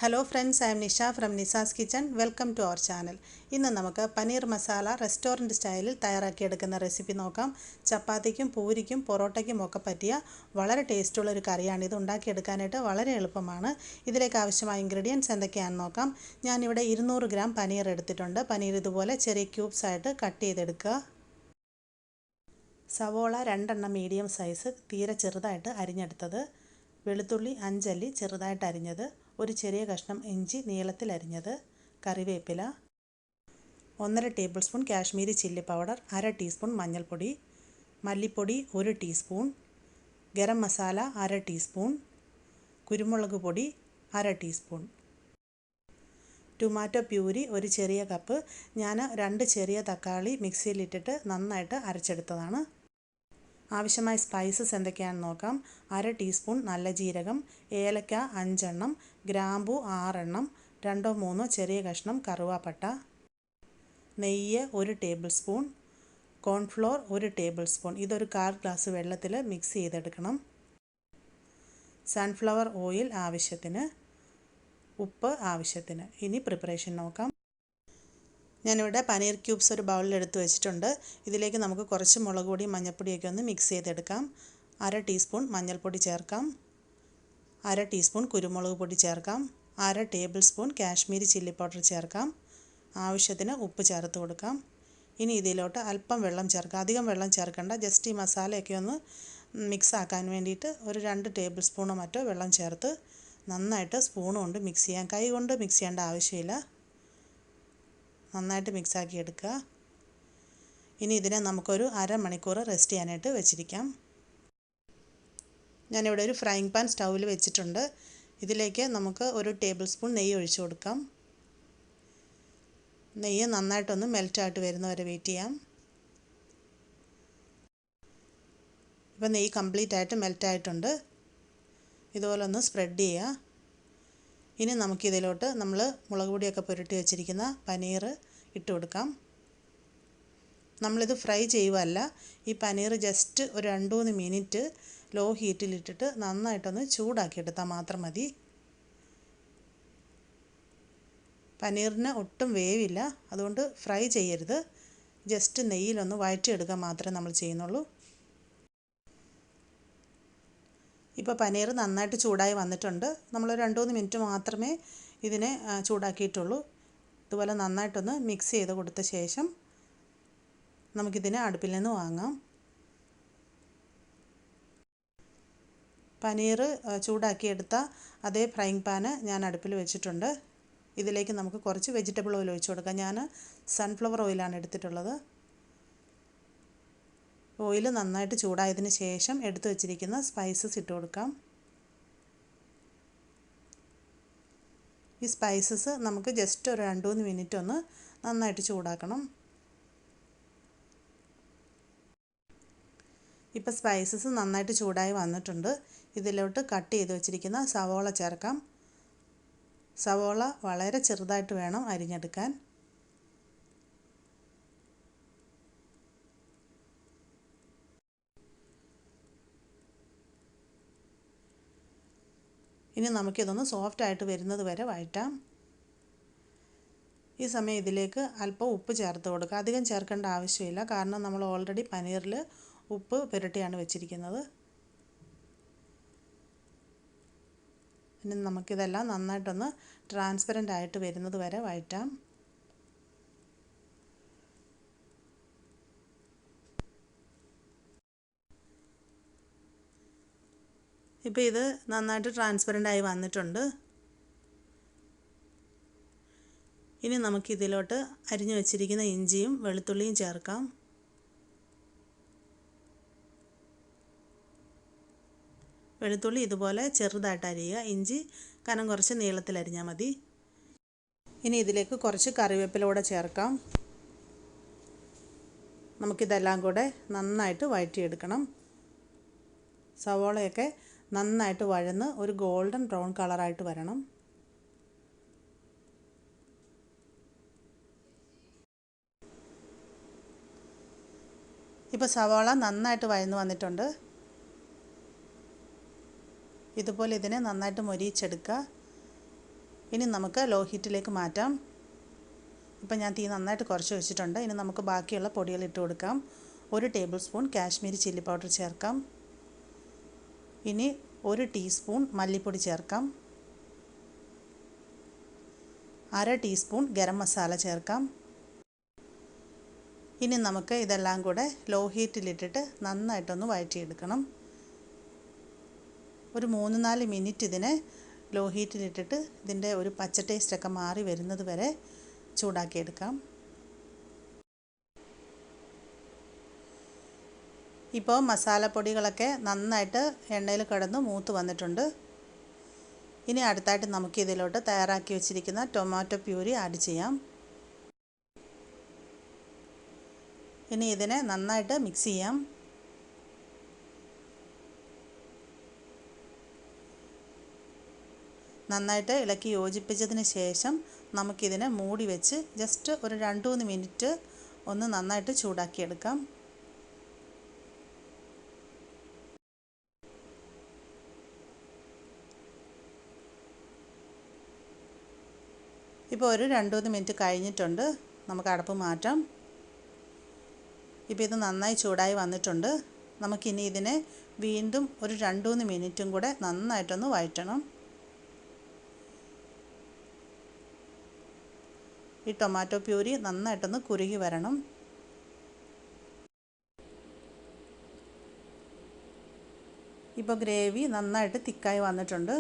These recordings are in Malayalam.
Hello friends, I am Nisha from Nissa's Kitchen. Welcome to our channel. ഇന്ന് നമുക്ക് പനീർ മസാല റെസ്റ്റോറൻറ്റ് സ്റ്റൈലിൽ തയ്യാറാക്കിയെടുക്കുന്ന റെസിപ്പി നോക്കാം. ചപ്പാത്തിക്കും പൂരിക്കും പൊറോട്ടയ്ക്കും ഒക്കെ പറ്റിയ വളരെ ടേസ്റ്റുള്ള ഒരു കറിയാണ്. ഇത് ഉണ്ടാക്കിയെടുക്കാനായിട്ട് വളരെ എളുപ്പമാണ്. ഇതിലേക്ക് ആവശ്യമായ ഇൻഗ്രീഡിയൻസ് എന്തൊക്കെയാണെന്ന് നോക്കാം. ഞാനിവിടെ 200 ഗ്രാം പനീർ എടുത്തിട്ടുണ്ട്. പനീർ ഇതുപോലെ ചെറിയ ക്യൂബ്സ് ആയിട്ട് കട്ട് ചെയ്തെടുക്കുക. സവോള 2 എണ്ണം മീഡിയം സൈസ് തീരെ ചെറുതായിട്ട് അരിഞ്ഞെടുത്തത്, വെളുത്തുള്ളി 5 അല്ലി ചെറുതായിട്ട് അരിഞ്ഞത്, ഒരു ചെറിയ കഷ്ണം ഇഞ്ചി നീളത്തിൽ അരിഞ്ഞത്, കറിവേപ്പില, 1.5 table spoon Kashmiri chilli powder, 1/2 teaspoon മഞ്ഞൾപ്പൊടി, മല്ലിപ്പൊടി 1 ടീസ്പൂൺ, ഗരം മസാല 1/2 ടീസ്പൂൺ, കുരുമുളക് പൊടി 1/2 ടീസ്പൂൺ, ടൊമാറ്റോ പ്യൂരി ഒരു ചെറിയ കപ്പ്. ഞാൻ 2 ചെറിയ തക്കാളി മിക്സിയിലിട്ടിട്ട് നന്നായിട്ട് അരച്ചെടുത്തതാണ്. ആവശ്യമായ സ്പൈസസ് എന്തൊക്കെയാണെന്ന് നോക്കാം. 1/2 ടീസ്പൂൺ നല്ല ജീരകം, ഏലക്ക 5 എണ്ണം, ഗ്രാമ്പു 6 എണ്ണം, 2-3 ചെറിയ കഷ്ണം കറുവാപ്പട്ട, നെയ്യ് 1 table spoon, cornflour 1 table spoon. ഇതൊരു 1/4 ഗ്ലാസ് വെള്ളത്തിൽ മിക്സ് ചെയ്തെടുക്കണം. സൺഫ്ലവർ ഓയിൽ ആവശ്യത്തിന്, ഉപ്പ് ആവശ്യത്തിന്. ഇനി പ്രിപ്പറേഷൻ നോക്കാം. ഞാനിവിടെ പനീർ ക്യൂബ്സ് ഒരു ബൗളിൽ എടുത്ത് വെച്ചിട്ടുണ്ട്. ഇതിലേക്ക് നമുക്ക് കുറച്ച് മുളക് പൊടി മഞ്ഞൾപ്പൊടിയൊക്കെ ഒന്ന് മിക്സ് ചെയ്തെടുക്കാം. 1/2 ടീസ്പൂൺ മഞ്ഞൾപ്പൊടി ചേർക്കാം, 1/2 ടീസ്പൂൺ കുരുമുളക് പൊടി ചേർക്കാം, 1/2 table spoon Kashmiri chilli powder ചേർക്കാം, ആവശ്യത്തിന് ഉപ്പ് ചേർത്ത് കൊടുക്കാം. ഇനി ഇതിലോട്ട് അല്പം വെള്ളം ചേർക്കാം. അധികം വെള്ളം ചേർക്കണ്ട, ജസ്റ്റ് ഈ മസാലയൊക്കെ ഒന്ന് മിക്സ് ആക്കാൻ വേണ്ടിയിട്ട് ഒരു 2 ടേബിൾ സ്പൂണോ മറ്റോ വെള്ളം ചേർത്ത് നന്നായിട്ട് സ്പൂൺ കൊണ്ട് മിക്സ് ചെയ്യാം. കൈ കൊണ്ട് മിക്സ് ചെയ്യേണ്ട ആവശ്യമില്ല. നന്നായിട്ട് മിക്സാക്കി എടുക്കുക. ഇനി ഇതിനെ നമുക്കൊരു അരമണിക്കൂർ റെസ്റ്റ് ചെയ്യാനായിട്ട് വെച്ചിരിക്കാം. ഞാനിവിടെ ഒരു ഫ്രൈങ് പാൻ സ്റ്റൗവിൽ വെച്ചിട്ടുണ്ട്. ഇതിലേക്ക് നമുക്ക് 1 ടേബിൾ സ്പൂൺ നെയ്യ് ഒഴിച്ചു കൊടുക്കാം. നെയ്യ് നന്നായിട്ടൊന്ന് മെൽറ്റായിട്ട് വരുന്നവരെ വെയിറ്റ് ചെയ്യാം. ഇപ്പോൾ നെയ്യ് കംപ്ലീറ്റ് ആയിട്ട് മെൽറ്റായിട്ടുണ്ട്. ഇതുപോലെ ഒന്ന് സ്പ്രെഡ് ചെയ്യുക. ഇനി നമുക്കിതിലോട്ട് നമ്മൾ മുളക് പൊടിയൊക്കെ പുരട്ടി വെച്ചിരിക്കുന്ന പനീർ ഇട്ട് കൊടുക്കാം. നമ്മളിത് ഫ്രൈ ചെയ്യുകയല്ല, ഈ പനീർ ജസ്റ്റ് ഒരു 2-3 മിനിറ്റ് ലോ ഹീറ്റിലിട്ടിട്ട് നന്നായിട്ടൊന്ന് ചൂടാക്കിയെടുത്താൽ മാത്രം മതി. പനീറിന് ഒട്ടും വേവില്ല, അതുകൊണ്ട് ഫ്രൈ ചെയ്യരുത്. ജസ്റ്റ് നെയ്യിലൊന്ന് വഴറ്റിയെടുക്കുക മാത്രമേ നമ്മൾ ചെയ്യുന്നുള്ളൂ. ഇപ്പോൾ പനീർ നന്നായിട്ട് ചൂടായി വന്നിട്ടുണ്ട്. നമ്മൾ 2-3 മിനിറ്റ് മാത്രമേ ഇതിനെ ചൂടാക്കിയിട്ടുള്ളൂ. ഇതുപോലെ നന്നായിട്ടൊന്ന് മിക്സ് ചെയ്ത് കൊടുത്ത ശേഷം നമുക്കിതിനെ അടുപ്പിൽ നിന്ന് വാങ്ങാം. പനീർ ചൂടാക്കിയെടുത്ത അതേ ഫ്രൈങ് പാന് ഞാൻ അടുപ്പിൽ വെച്ചിട്ടുണ്ട്. ഇതിലേക്ക് നമുക്ക് കുറച്ച് വെജിറ്റബിൾ ഓയിൽ ഒഴിച്ച് കൊടുക്കാം. ഞാൻ സൺഫ്ലവർ ഓയിലാണ് എടുത്തിട്ടുള്ളത്. ഓയിൽ നന്നായിട്ട് ചൂടായതിന് ശേഷം എടുത്തു വച്ചിരിക്കുന്ന സ്പൈസസ് ഇട്ട് കൊടുക്കാം. ഈ സ്പൈസസ് നമുക്ക് ജസ്റ്റ് ഒരു 2-3 മിനിറ്റ് ഒന്ന് നന്നായിട്ട് ചൂടാക്കണം. ഇപ്പോൾ സ്പൈസസ് നന്നായിട്ട് ചൂടായി വന്നിട്ടുണ്ട്. ഇതിലോട്ട് കട്ട് ചെയ്ത് വെച്ചിരിക്കുന്ന സവോള ചേർക്കാം. സവോള വളരെ ചെറുതായിട്ട് വേണം അരിഞ്ഞെടുക്കാൻ. ഇനി നമുക്കിതൊന്ന് സോഫ്റ്റായിട്ട് വരുന്നത് വരെ വഴറ്റാം. ഈ സമയം ഇതിലേക്ക് അല്പം ഉപ്പ് ചേർത്ത് കൊടുക്കുക. അധികം ചേർക്കേണ്ട ആവശ്യമില്ല, കാരണം നമ്മൾ ഓൾറെഡി പനീറിൽ ഉപ്പ് പുരട്ടിയാണ് വെച്ചിരിക്കുന്നത്. ഇനി നമുക്കിതെല്ലാം നന്നായിട്ടൊന്ന് ട്രാൻസ്പെറൻ്റ് ആയിട്ട് വരുന്നത് വരെ വഴറ്റാം. ഇപ്പോൾ ഇത് നന്നായിട്ട് ട്രാൻസ്പെറൻ്റ് ആയി വന്നിട്ടുണ്ട്. ഇനി നമുക്കിതിലോട്ട് അരിഞ്ഞു വെച്ചിരിക്കുന്ന ഇഞ്ചിയും വെളുത്തുള്ളിയും ചേർക്കാം. വെളുത്തുള്ളി ഇതുപോലെ ചെറുതായിട്ട് അരിയുക. ഇഞ്ചി കനം കുറച്ച് നീളത്തിൽ അരിഞ്ഞാൽ മതി. ഇനി ഇതിലേക്ക് കുറച്ച് കറിവേപ്പില കൂടെ ചേർക്കാം. നമുക്കിതെല്ലാം കൂടെ നന്നായിട്ട് വഴറ്റിയെടുക്കണം. സവോളയൊക്കെ നന്നായിട്ട് വഴന്ന് ഒരു ഗോൾഡൻ ബ്രൗൺ കളറായിട്ട് വരണം. ഇപ്പോൾ സവോള നന്നായിട്ട് വഴന്ന് വന്നിട്ടുണ്ട്. ഇതുപോലെ ഇതിനെ നന്നായിട്ട് മൊരിയിച്ചെടുക്കുക. ഇനി നമുക്ക് ലോ ഹീറ്റിലേക്ക് മാറ്റാം. ഇപ്പം ഞാൻ തീ നന്നായിട്ട് കുറച്ച് വെച്ചിട്ടുണ്ട്. ഇനി നമുക്ക് ബാക്കിയുള്ള പൊടികൾ ഇട്ട് കൊടുക്കാം. 1 table spoon Kashmiri chilli powder ചേർക്കാം. ഇനി 1 ടീസ്പൂൺ മല്ലിപ്പൊടി ചേർക്കാം. 1/2 ടീസ്പൂൺ ഗരം മസാല ചേർക്കാം. ഇനി നമുക്ക് ഇതെല്ലാം കൂടെ ലോ ഹീറ്റിലിട്ടിട്ട് നന്നായിട്ടൊന്ന് വഴറ്റിയെടുക്കണം. ഒരു 3-4 മിനിറ്റ് ഇതിനെ ലോ ഹീറ്റിലിട്ടിട്ട് ഇതിൻ്റെ ഒരു പച്ച ടേസ്റ്റൊക്കെ മാറി വരുന്നത് വരെ ചൂടാക്കിയെടുക്കാം. ഇപ്പോൾ മസാലപ്പൊടികളൊക്കെ നന്നായിട്ട് എണ്ണയിൽ കിടന്ന് മൂത്ത് വന്നിട്ടുണ്ട്. ഇനി അടുത്തായിട്ട് നമുക്ക് ഇതിലോട്ട് തയ്യാറാക്കി വെച്ചിരിക്കുന്ന ടൊമാറ്റോ പ്യൂരി ആഡ് ചെയ്യാം. ഇനി ഇതിനെ നന്നായിട്ട് മിക്സ് ചെയ്യാം. നന്നായിട്ട് ഇളക്കി യോജിപ്പിച്ചതിന് ശേഷം നമുക്കിതിനെ മൂടി വെച്ച് ജസ്റ്റ് ഒരു 2-3 മിനിറ്റ് ഒന്ന് നന്നായിട്ട് ചൂടാക്കിയെടുക്കാം. ഇപ്പോൾ ഒരു 2-3 മിനിറ്റ് കഴിഞ്ഞിട്ടുണ്ട്. നമുക്ക് അടപ്പ് മാറ്റാം. ഇപ്പോൾ ഇത് നന്നായി ചൂടായി വന്നിട്ടുണ്ട്. നമുക്കിനി ഇതിനെ വീണ്ടും ഒരു 2-3 മിനിറ്റും കൂടെ നന്നായിട്ടൊന്ന് വഴറ്റണം. ഈ ടൊമാറ്റോ പ്യൂരി നന്നായിട്ടൊന്ന് കുറുകി വരണം. ഇപ്പോൾ ഗ്രേവി നന്നായിട്ട് തിക്കായി വന്നിട്ടുണ്ട്.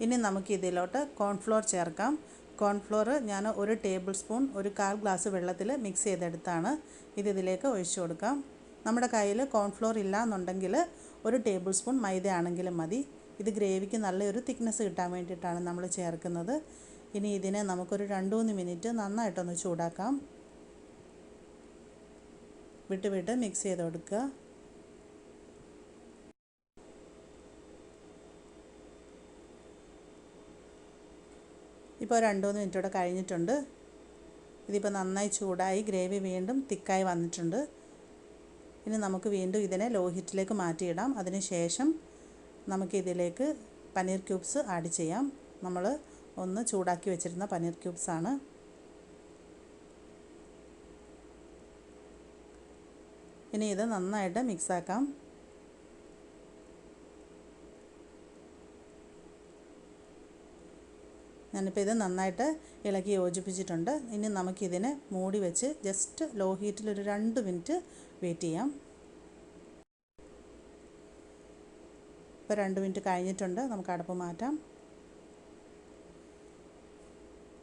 ഇനി നമുക്ക് ഇതിലോട്ട് കോൺഫ്ലോർ ചേർക്കാം. കോൺഫ്ലോർ ഞാൻ 1 ടേബിൾ സ്പൂൺ 1/4 ഗ്ലാസ് വെള്ളത്തിൽ മിക്സ് ചെയ്തെടുത്താണ്. ഇതിലേക്ക് ഒഴിച്ചു കൊടുക്കാം. നമ്മുടെ കയ്യിൽ കോൺഫ്ലോർ ഇല്ല എന്നുണ്ടെങ്കിൽ 1 ടേബിൾ സ്പൂൺ മൈദ ആണെങ്കിലും മതി. ഇത് ഗ്രേവിക്ക് നല്ലൊരു തിക്നെസ് കിട്ടാൻ വേണ്ടിയിട്ടാണ് നമ്മൾ ചേർക്കുന്നത്. ഇനി ഇതിനെ നമുക്കൊരു 2-3 മിനിറ്റ് നന്നായിട്ടൊന്ന് ചൂടാക്കാം. വിട്ട് മിക്സ് ചെയ്ത് കൊടുക്കുക. ഇപ്പോൾ 2-3 മിനിറ്റോടെ കഴിഞ്ഞിട്ടുണ്ട്. ഇതിപ്പോൾ നന്നായി ചൂടായി ഗ്രേവി വീണ്ടും തിക്കായി വന്നിട്ടുണ്ട്. ഇനി നമുക്ക് വീണ്ടും ഇതിനെ ലോ ഹീറ്റിലേക്ക് മാറ്റിയിടാം. അതിനുശേഷം നമുക്കിതിലേക്ക് പനീർ ക്യൂബ്സ് ആഡ് ചെയ്യാം. നമ്മൾ ഒന്ന് ചൂടാക്കി വെച്ചിരുന്ന പനീർ ക്യൂബ്സാണ്. ഇനി ഇത് നന്നായിട്ട് മിക്സാക്കാം. ഞാനിപ്പോൾ ഇത് നന്നായിട്ട് ഇളക്കി യോജിപ്പിച്ചിട്ടുണ്ട്. ഇനി നമുക്കിതിനെ മൂടി വെച്ച് ജസ്റ്റ് ലോ ഹീറ്റിൽ ഒരു 2 മിനിറ്റ് വെയിറ്റ് ചെയ്യാം. ഇപ്പോൾ 2 മിനിറ്റ് കഴിഞ്ഞിട്ടുണ്ട്. നമുക്ക് അടപ്പ് മാറ്റാം.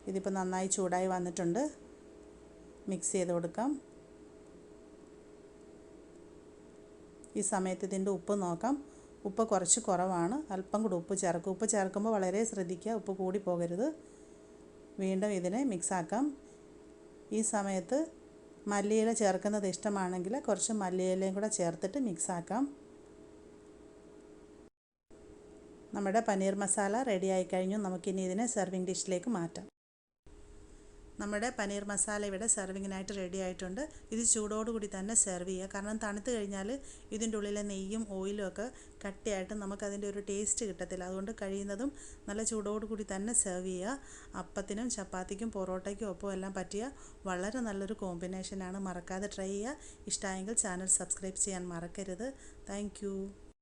ഇതിപ്പോൾ നന്നായി ചൂടായി വന്നിട്ടുണ്ട്. മിക്സ് ചെയ്ത് കൊടുക്കാം. ഈ സമയത്ത് ഇതിൻ്റെ ഉപ്പ് നോക്കാം. ഉപ്പ് കുറച്ച് കുറവാണ്. അല്പം കൂടി ഉപ്പ് ചേർക്കും. ഉപ്പ് ചേർക്കുമ്പോൾ വളരെ ശ്രദ്ധിക്കുക, ഉപ്പ് കൂടി പോകരുത്. വീണ്ടും ഇതിനെ മിക്സാക്കാം. ഈ സമയത്ത് മല്ലിയില ചേർക്കുന്നത് ഇഷ്ടമാണെങ്കിൽ കുറച്ച് മല്ലിയിലയും കൂടെ ചേർത്തിട്ട് മിക്സാക്കാം. നമ്മുടെ പനീർ മസാല റെഡി ആയി കഴിഞ്ഞു. നമുക്കിനി ഇതിനെ സെർവിങ് ഡിഷിലേക്ക് മാറ്റാം. നമ്മുടെ പനീർ മസാല ഇവിടെ സെർവിങ്ങിനായിട്ട് റെഡി ആയിട്ടുണ്ട്. ഇത് ചൂടോടുകൂടി തന്നെ സെർവ് ചെയ്യുക. കാരണം തണുത്ത് കഴിഞ്ഞാൽ ഇതിൻ്റെ ഉള്ളിലെ നെയ്യും ഓയിലും ഒക്കെ കട്ടിയായിട്ട് നമുക്കതിൻ്റെ ഒരു ടേസ്റ്റ് കിട്ടത്തില്ല. അതുകൊണ്ട് കഴിയുന്നതും നല്ല ചൂടോടുകൂടി തന്നെ സെർവ് ചെയ്യുക. അപ്പത്തിനും ചപ്പാത്തിക്കും പൊറോട്ടയ്ക്കും ഒപ്പം എല്ലാം പറ്റിയ വളരെ നല്ലൊരു കോമ്പിനേഷനാണ്. മറക്കാതെ ട്രൈ ചെയ്യുക. ഇഷ്ടമായെങ്കിൽ ചാനൽ സബ്സ്ക്രൈബ് ചെയ്യാൻ മറക്കരുത്. താങ്ക്